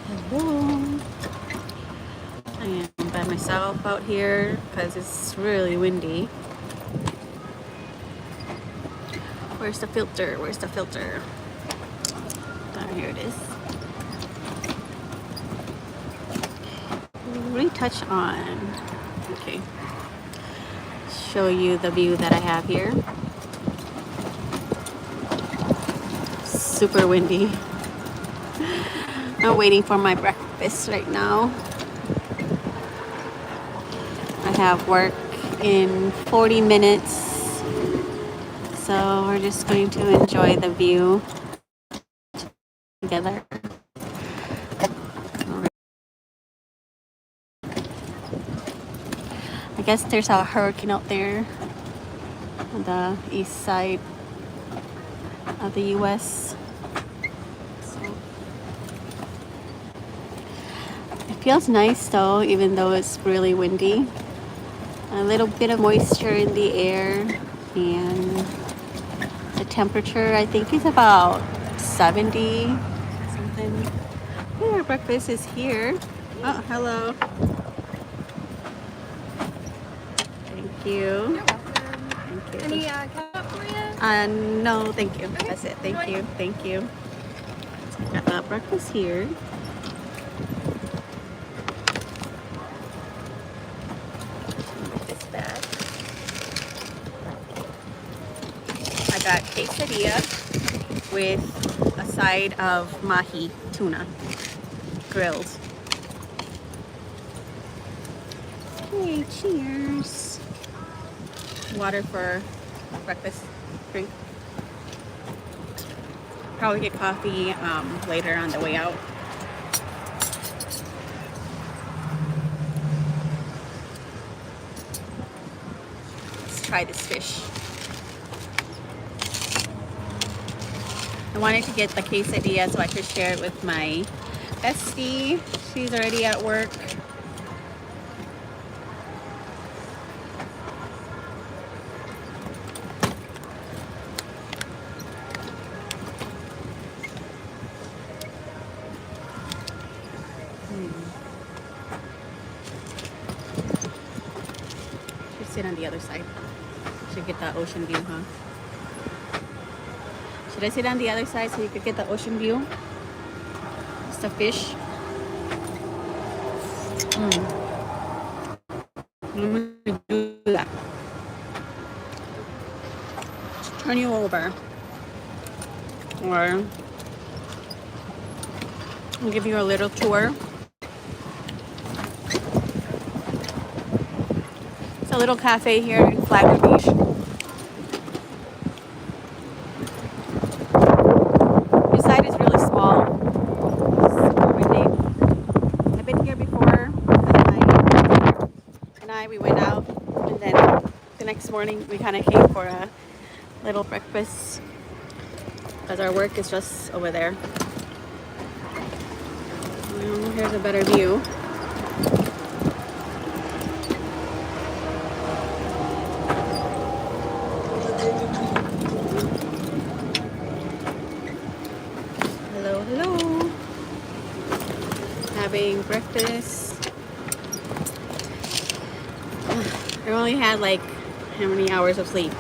Hello. I am by myself out here because it's really windy. Where's the filter? Where's the filter? Oh, here it is. Retouch on. Okay. Show you the view that I have here. Super windy. I'm waiting for my breakfast right now. I have work in 40 minutes, so we're just going to enjoy the view together. I guess there's a hurricane out there on the east side of the US. So it feels nice though, even though it's really windy. A little bit of moisture in the air, and the temperature I think is about 70 something. Yeah, breakfast is here. Oh, hello. Thank you. You're welcome. Thank you. Any ketchup for you? No, thank you. Okay. That's it. Thank Enjoy. you. Thank you. Got breakfast here. Put this back. I got quesadilla with a side of mahi tuna grilled. Okay, cheers. Water for breakfast drink. Probably get coffee later on the way out. Let's try this fish. I wanted to get the quesadilla so I could share it with my bestie. She's already at work. Should sit on the other side. Should get the ocean view, huh? Should I sit on the other side so you could get the ocean view? It's the fish. I'm gonna do that. Turn you over. Or I'll give you a little tour. It's a little cafe here in Flagler Beach. This side is really small. Super windy. I've been here before. We went out, and then the next morning we kind of came for a little breakfast because our work is just over there. Here's a better view. Hello, hello. Having breakfast. I only had like how many hours of sleep?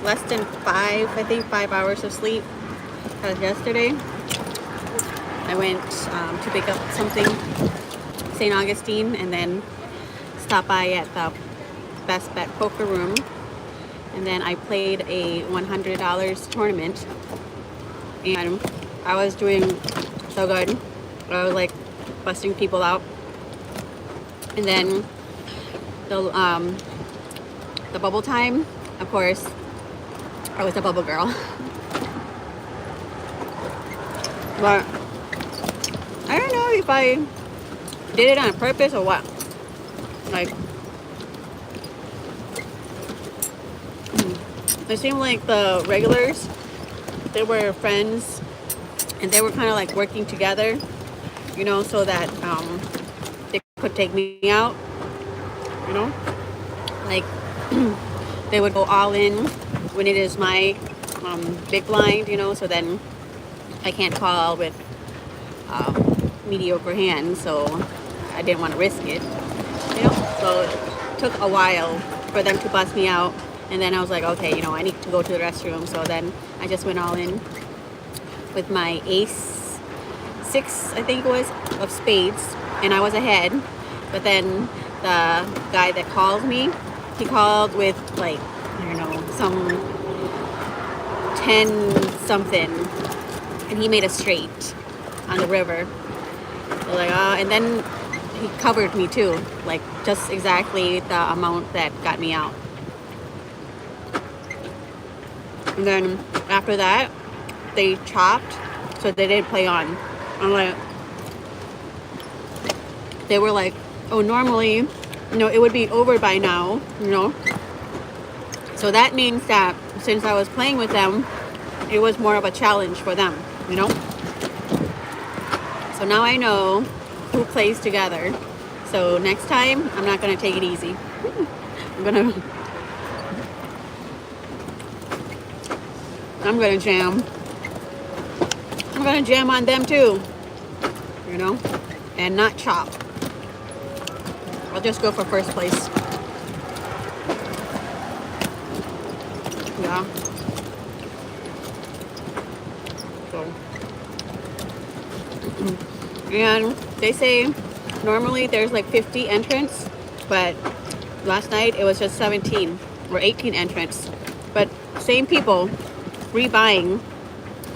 Less than 5, I think 5 hours of sleep. Because yesterday I went to pick up something, St. Augustine, and then stopped by at the Best Bet Poker Room, and then I played a $100 tournament, and I was doing so good. I was like busting people out, and then the bubble time, of course, I was a bubble girl. But I don't know if I did it on purpose or what. Like, it seemed like the regulars, they were friends, and they were kind of like working together, you know, so that they could take me out, you know, like they would go all in when it is my big blind, you know, so then I can't call with mediocre hand, so I didn't want to risk it. So it took a while for them to bust me out, and then I was like, okay, I need to go to the restroom. So then I just went all in with my ace 6, I think it was, of spades, and I was ahead. But then the guy that called me, he called with like, I don't know, some 10 something, and he made a straight on the river. So like, and then he covered me too, like just exactly the amount that got me out. And then after that, they chopped, so they didn't play on. I'm like, they were like, oh, normally, it would be over by now, So that means that since I was playing with them, it was more of a challenge for them, So now I know who plays together. So next time, I'm not gonna take it easy. I'm gonna jam. I'm gonna jam on them too, and not chop. I'll just go for first place. Yeah. So, and they say normally there's like 50 entrants, but last night it was just 17 or 18 entrants. But same people rebuying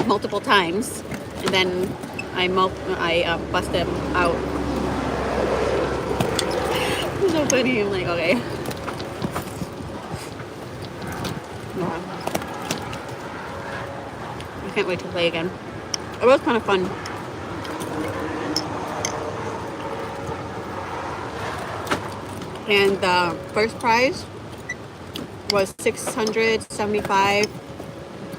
multiple times, and then I bust them out. It's so funny. I'm like, okay. Yeah. I can't wait to play again. It was kind of fun. And the first prize was 675.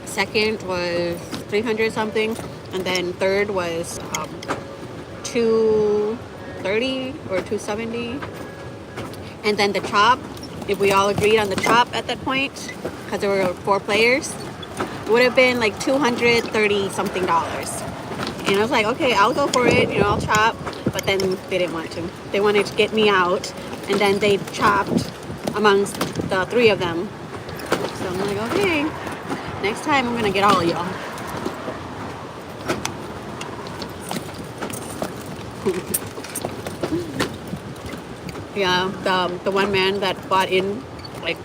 Second was 300 something, and then third was 230 or 270. And then the chop, if we all agreed on the chop at that point, because there were 4 players, it would have been like $230 something. And I was like, okay, I'll go for it, I'll chop. But then they didn't want to. They wanted to get me out, and then they chopped amongst the 3 of them. So I'm like, okay, next time I'm gonna get all of y'all. Yeah, the one man that bought in like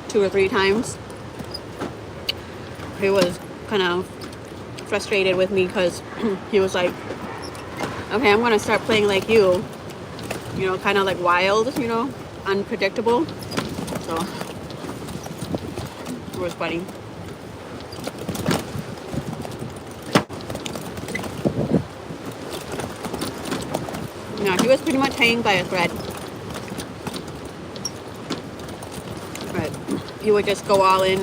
2 or 3 times, he was kind of frustrated with me because he was like, okay, I'm gonna start playing like you, kind of like wild, unpredictable. So it was funny. Yeah, he was pretty much hanging by a thread. But he would just go all in,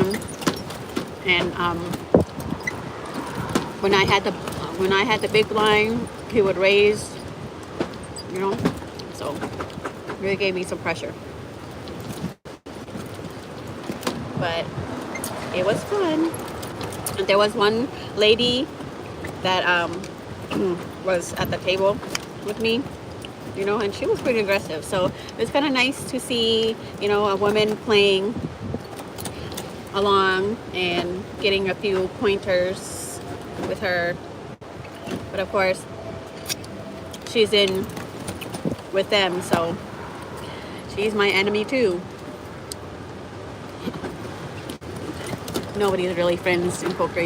and when I had the big blind, he would raise, so it really gave me some pressure. But it was fun. And there was one lady that was at the table with me, and she was pretty aggressive. So it was kind of nice to see, a woman playing along and getting a few pointers with her. But of course, she's in with them, so she's my enemy too. Nobody's really friends in poker,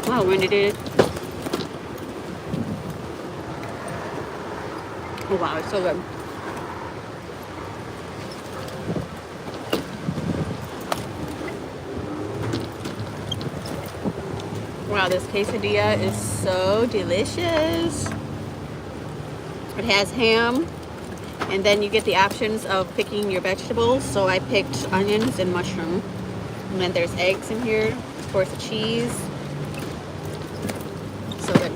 Wow, when did it? Oh wow, it's so good. Wow, this quesadilla is so delicious. It has ham, and then you get the options of picking your vegetables. So I picked onions and mushroom. And then there's eggs in here, of course, the cheese. So good.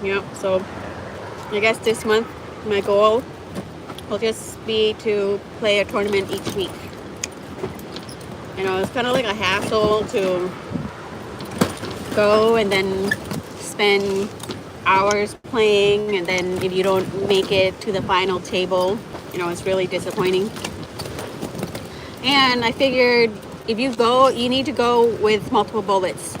Yep. So I guess this month my goal will just be to play a tournament each week. You know, it's kind of like a hassle to go and then spend hours playing, and then if you don't make it to the final table, you know, it's really disappointing. And I figured if you go, you need to go with multiple bullets.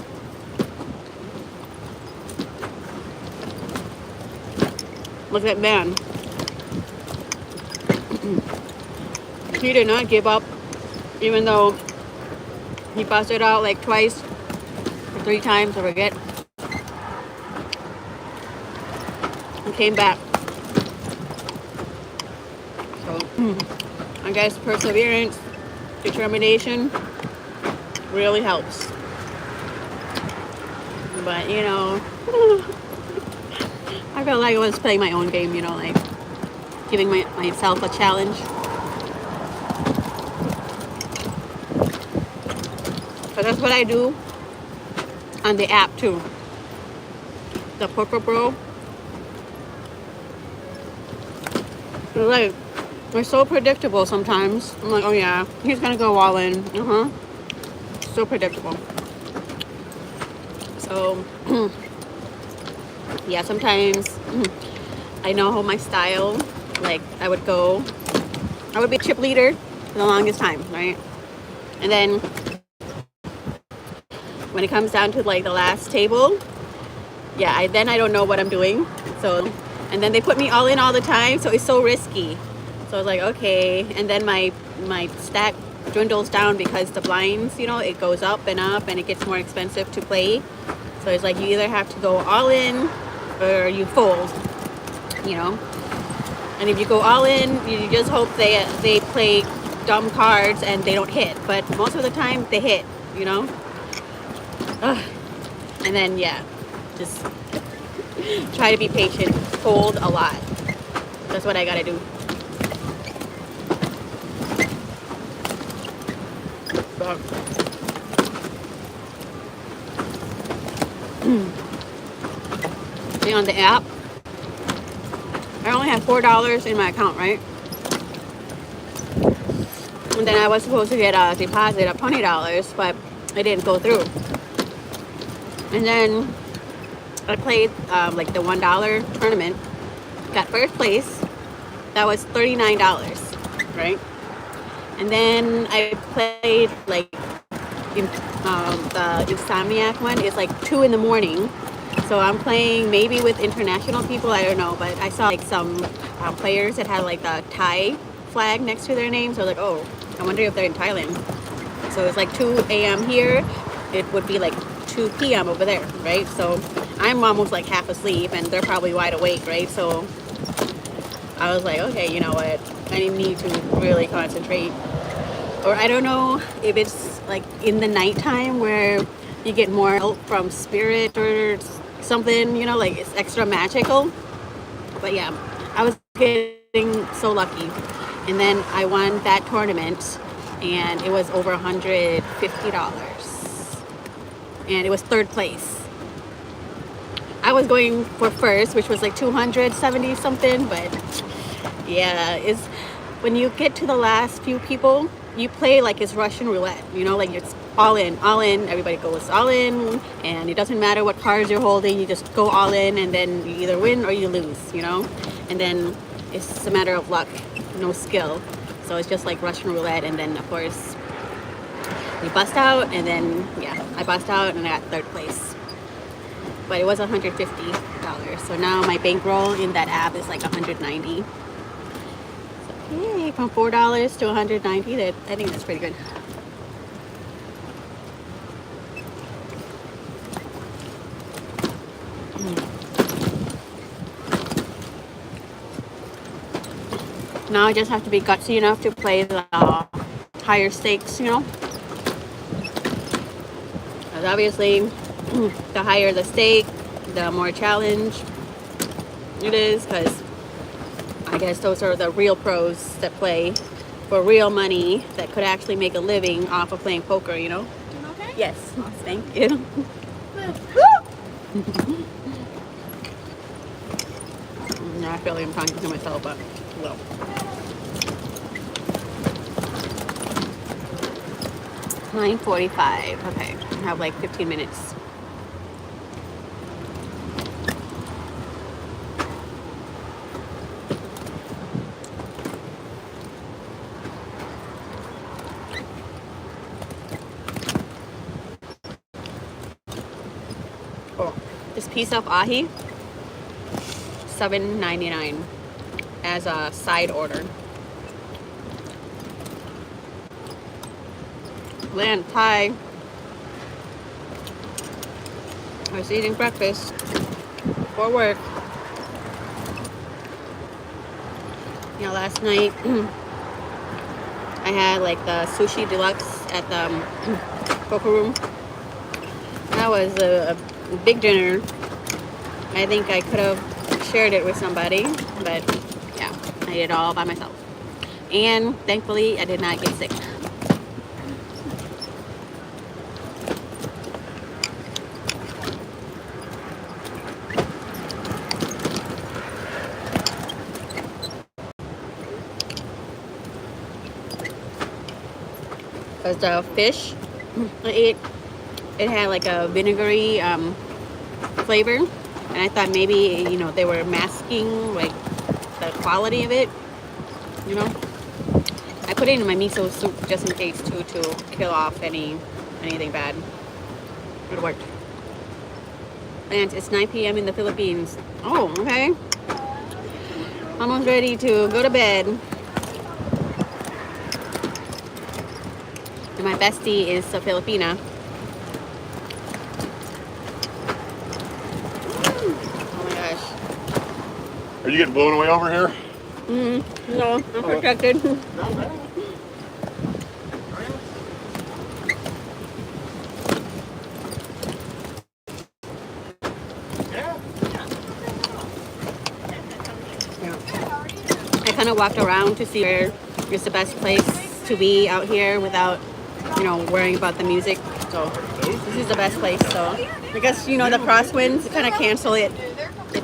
Look at man. He did not give up, even though he busted out like twice or 3 times, I forget. He came back. So I guess perseverance, determination really helps. But you know, I felt like I was playing my own game, you know, like giving myself a challenge. So that's what I do on the app too. The Poker Bro. It's like, they're so predictable sometimes. I'm like, oh yeah, he's gonna go all in. So predictable. So yeah, sometimes I know my style. Like I would be chip leader for the longest time, right? And then when it comes down to like the last table, yeah, I don't know what I'm doing. So, and then they put me all in all the time, so it's so risky. So I was like, okay. And then my stack dwindles down because the blinds, you know, it goes up and it gets more expensive to play. So it's like you either have to go all in or you fold, you know. And if you go all in, you just hope they play dumb cards and they don't hit. But most of the time they hit, you know. And then yeah, just try to be patient, fold a lot. That's what I gotta do. See, on the app, I only had $4 in my account, right? And then I was supposed to get a deposit of $20, but it didn't go through. And then I played like the $1 tournament, got first place. That was $39, right? And then I played like the Insomniac one. It's like 2 in the morning. So I'm playing maybe with international people, I don't know, but I saw like some players that had like the Thai flag next to their name. So I was like, oh, I wonder if they're in Thailand. So it's like 2 a.m. here. It would be like 2 p.m. over there, right? So I'm almost like half asleep and they're probably wide awake, right? So I was like, okay, you know what? I need to really concentrate. Or I don't know if it's like in the nighttime where you get more help from spirit or something, you know, like it's extra magical. But yeah, I was getting so lucky. And then I won that tournament and it was over $150. And it was 3rd place. I was going for first, which was like 270 something, but yeah, it's when you get to the last few people, you play like it's Russian roulette, you know, like it's all in, everybody goes all in, and it doesn't matter what cards you're holding, you just go all in, and then you either win or you lose, you know, and then it's a matter of luck, no skill. So it's just like Russian roulette, and then of course we bust out, and then yeah, I bust out and I got 3rd place. But it was $150. So now my bankroll in that app is like $190. So yay, from $4 to $190. That I think that's pretty good. Now I just have to be gutsy enough to play the higher stakes, you know. Because obviously, the higher the stake, the more challenge it is. Because I guess those are the real pros that play for real money that could actually make a living off of playing poker, you know. You okay? Yes, thank you. feel like I'm talking to myself, but well. 9:45. Okay, I have like 15 minutes. Oh, this piece of ahi, $7.99 as a side order. Land Thai. I was eating breakfast before work. You know, last night I had like the sushi deluxe at the Coco Room. That was a big dinner. I think I could have shared it with somebody, but yeah, I did it all by myself. And thankfully, I did not get sick. Because the fish I ate, it had like a vinegary flavor, and I thought maybe, you know, they were masking like the quality of it, you know. I put it in my miso soup just in case too, to kill off anything bad. It worked. And it's 9 p.m. in the Philippines. Oh, okay. Almost ready to go to bed. And my bestie is a Filipina. Oh my gosh. Are you getting blown away over here? No, I'm protected. I kind of walked around to see where is the best place to be out here without, you know, worrying about the music. So this is the best place. So because, you know, the crosswinds kind of cancel it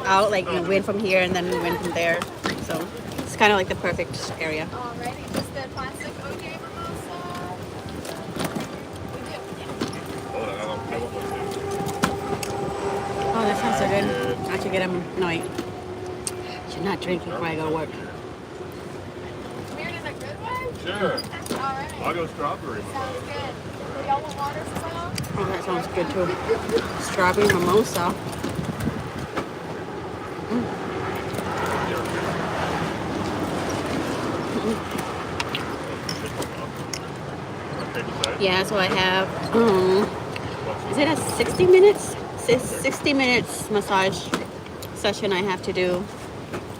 out, like, you know, wind from here and then wind from there. So it's kind of like the perfect area. Alrighty, just the plastic OJ mimosa. Oh, that sounds so good. I should get them. No, I should not drink before I go to work. Weird in a good way? Sure. Alright. I'll go strawberry. Sounds good. Y'all want water as well? Oh, that sounds good too. Strawberry mimosa. Yeah, so I have, is it a 60 minutes? 60 minutes massage session I have to do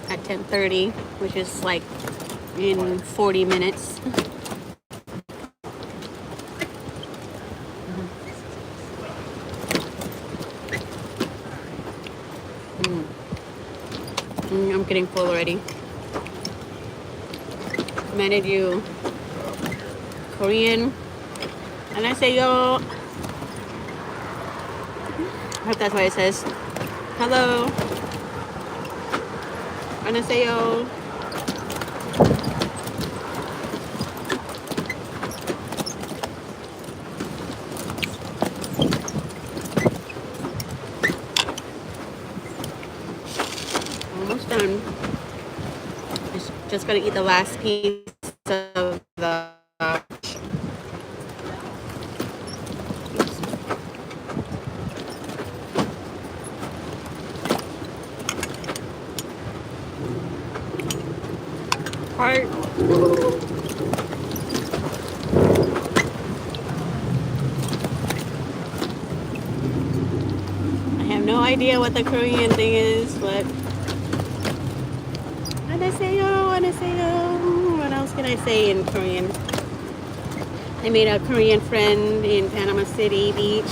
at 10:30, which is like in 40 minutes. I'm getting full already. Commanded you Korean. And I say, yo, I hope that's what it says. Hello. And I say, yo. Almost done. Just gonna eat the last piece of the part. I have no idea what the Korean thing is, but 안녕하세요, 안녕하세요. What else can I say in Korean? I made a Korean friend in Panama City Beach,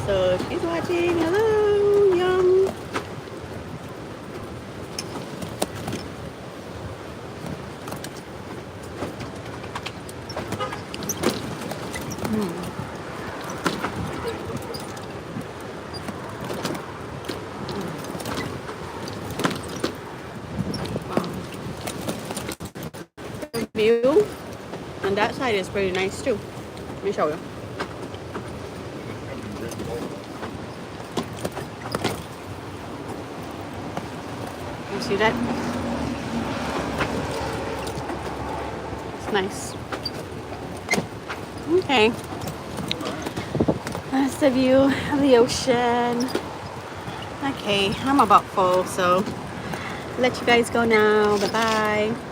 so if she's watching, hello, yum. view on that side is pretty nice too. Let me show you. You see that? It's nice. Okay. That's the view of the ocean. Okay, I'm about full, so let you guys go now. Bye-bye.